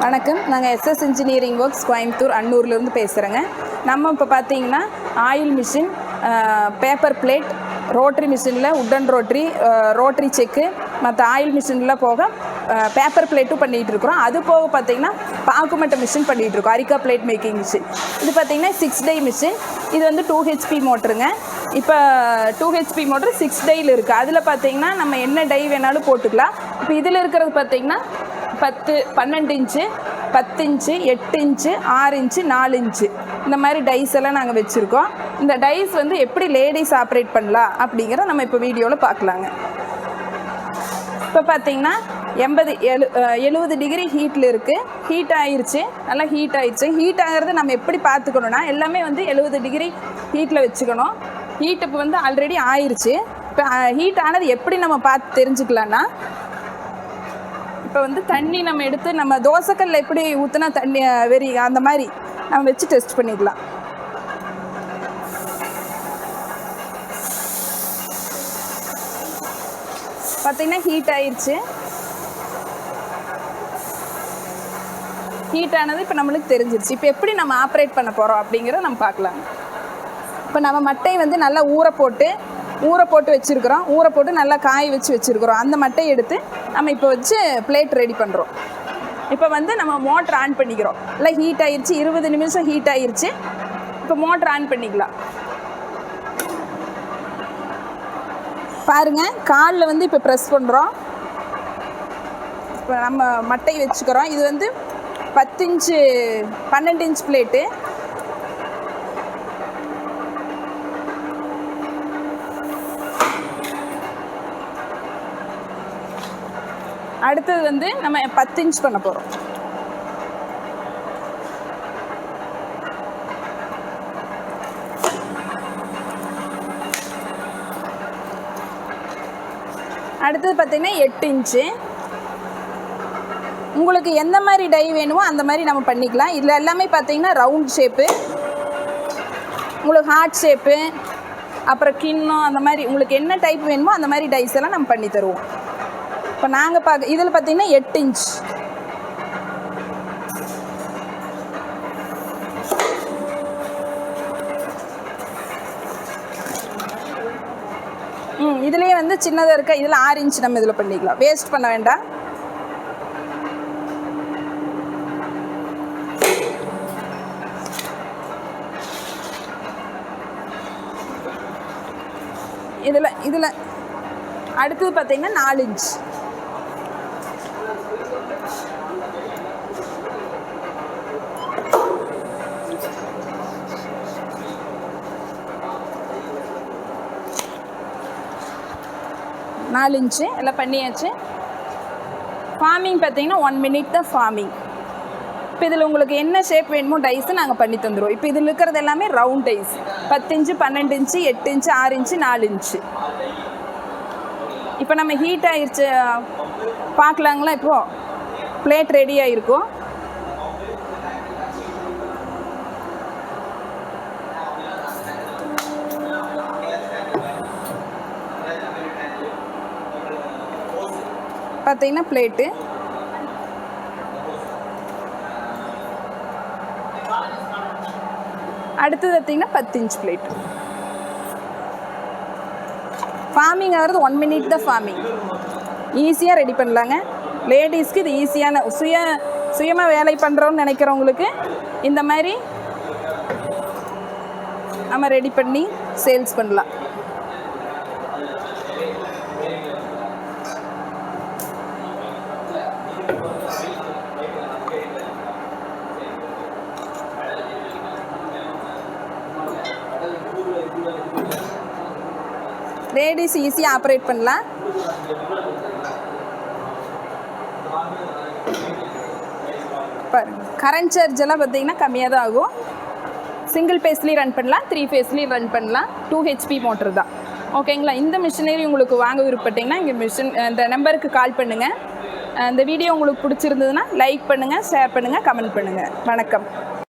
வணக்கம். நாங்கள் SS engineering works Coimbatore அன்னூர்லேருந்து பேசுகிறேங்க. நம்ம இப்போ பார்த்தீங்கன்னா oil machine, paper plate, rotary மிஷினில் உட்டன் ரோட்டரி செக்கு, மற்ற ஆயில் மிஷினில் போக பேப்பர் பிளேட்டும் பண்ணிகிட்ருக்குறோம். அது போக பார்த்திங்கன்னா பாக்குமட்ட மிஷின் பண்ணிகிட்ருக்கோம், அரிக்கா பிளேட் மேக்கிங் மிஷின். இது பார்த்திங்கன்னா 6 டை மிஷின். இது வந்து 2 HP மோட்டருங்க. இப்போ 2 HP மோட்டர் 6 டையில் இருக்குது. அதில் பார்த்திங்கன்னா நம்ம என்ன டை வேணாலும் போட்டுக்கலாம். இப்போ இதில் இருக்கிறது பார்த்திங்கன்னா 10, 12 inch, 10 inch, 8 inch, 6 inch, 4 inch இந்த மாதிரி டைஸ் எல்லாம் நாங்கள் வச்சுருக்கோம். இந்த டைஸ் வந்து எப்படி லேடிஸ் ஆப்ரேட் பண்ணலாம் அப்படிங்கிற நம்ம இப்போ வீடியோவில் பார்க்கலாங்க. இப்போ பார்த்தீங்கன்னா 70 டிகிரி ஹீட்டில் இருக்குது. ஹீட் ஆயிடுச்சு, நல்லா ஹீட் ஆயிடுச்சு. ஹீட் ஆகிறது நம்ம எப்படி பார்த்துக்கணுன்னா, எல்லாமே வந்து 70 டிகிரி ஹீட்டில் வச்சுக்கணும். ஹீட் இப்போ வந்து ஆல்ரெடி ஆயிடுச்சு. இப்போ ஹீட் ஆனது எப்படி நம்ம பார்த்து தெரிஞ்சுக்கலான்னா, இப்போ வந்து தண்ணி நம்ம எடுத்து நம்ம தோசைக்கல்ல எப்படி ஊற்றினா தண்ணி அந்த மாதிரி நம்ம வச்சு டெஸ்ட் பண்ணிக்கலாம். பார்த்திங்கன்னா ஹீட் ஆயிடுச்சு. ஹீட் ஆனது இப்போ நம்மளுக்கு தெரிஞ்சிருச்சு. இப்போ எப்படி நம்ம ஆப்ரேட் பண்ண போகிறோம் அப்படிங்கிறத நம்ம பார்க்கலாம். இப்போ நம்ம மட்டை வந்து நல்லா ஊற போட்டு வச்சுருக்குறோம். ஊற போட்டு நல்லா காய வச்சுருக்குறோம். அந்த மட்டையை எடுத்து நம்ம இப்போ வச்சு பிளேட் ரெடி பண்ணுறோம். இப்போ வந்து நம்ம மோட்டர் ஆன் பண்ணிக்கிறோம். இல்லை ஹீட் ஆயிடுச்சு, 20 நிமிஷம் ஹீட் ஆயிடுச்சு. இப்போ மோட்டர் ஆன் பண்ணிக்கலாம். பாருங்கள், காலில் வந்து இப்போ ப்ரெஸ் பண்ணுறோம். இப்போ நம்ம மட்டை வச்சுக்கிறோம். இது வந்து 10 இன்ச்சு 12 இன்ச் பிளேட்டு. அடுத்தது வந்து நம்ம 10 இன்ச் பண்ண போகிறோம். அடுத்தது பார்த்திங்கன்னா 8 இன்ச்சு. உங்களுக்கு எந்த மாதிரி டை வேணுமோ அந்த மாதிரி நம்ம பண்ணிக்கலாம். இதில் எல்லாமே பார்த்திங்கன்னா ரவுண்ட் ஷேப்பு, உங்களுக்கு ஹார்ட் ஷேப்பு, அப்புறம் கிண்ணம், அந்த மாதிரி உங்களுக்கு என்ன டைப் வேணுமோ அந்த மாதிரி டைஸ் எல்லாம் நம்ம பண்ணி தருவோம். இப்போ நாங்கள் இதில் பார்த்திங்கன்னா 8 இன்ச். இதுலேயே வந்து சின்னதாக இருக்க, இதில் 6 இன்ச் நம்ம இதில் பண்ணிக்கலாம். வேஸ்ட் பண்ண வேண்டாம். இதில் அடுத்தது பார்த்திங்கன்னா 4 இன்ச். எல்லாம் பண்ணியாச்சு. ஃபார்மிங் பார்த்தீங்கன்னா 1 மினிட் தான் ஃபார்மிங். இப்போ இதில் உங்களுக்கு என்ன ஷேப் வேணுமோ டைஸு நாங்கள் பண்ணி தந்துடுவோம். இப்போ இதில் இருக்கிறது எல்லாமே round dies. 10 inch, 12 inch, 8 inch, 6 inch, 4 inch. இப்போ நம்ம ஹீட் ஆகிடுச்சு பார்க்கலாங்களா. இப்போது பிளேட் ரெடி ஆகிருக்கும். பார்த்தீங்கன்னா பிளேட்டு அடுத்தது பார்த்தீங்கன்னா 10 இன்ச் பிளேட்டு. ஃபார்மிங் ஆகிறது 1 மினிட் தான் ஃபார்மிங். ஈஸியாக ரெடி பண்ணலாங்க. லேடிஸ்க்கு இது ஈஸியான சுயமாக வேலை பண்ணுறோன்னு நினைக்கிறவங்களுக்கு இந்த மாதிரி நம்ம ரெடி பண்ணி சேல்ஸ் பண்ணலாம். லேடிஸ் ஈஸியாக ஆப்ரேட் பண்ணலாம். பாருங்கள், கரண்ட் சார்ஜ் எல்லாம் பார்த்தீங்கன்னா கம்மியாக தான் ஆகும். சிங்கிள் ஃபேஸ்லேயும் ரன் பண்ணலாம், 3 ஃபேஸ்லேயும் ரன் பண்ணலாம். 2 HP மோட்டர் தான். ஓகேங்களா. இந்த மிஷினரி உங்களுக்கு வாங்க விருப்பப்பட்டீங்கன்னா இந்த நம்பருக்கு கால் பண்ணுங்கள். இந்த வீடியோ உங்களுக்கு பிடிச்சிருந்ததுன்னா லைக் பண்ணுங்கள், ஷேர் பண்ணுங்கள், கமெண்ட் பண்ணுங்கள். வணக்கம்.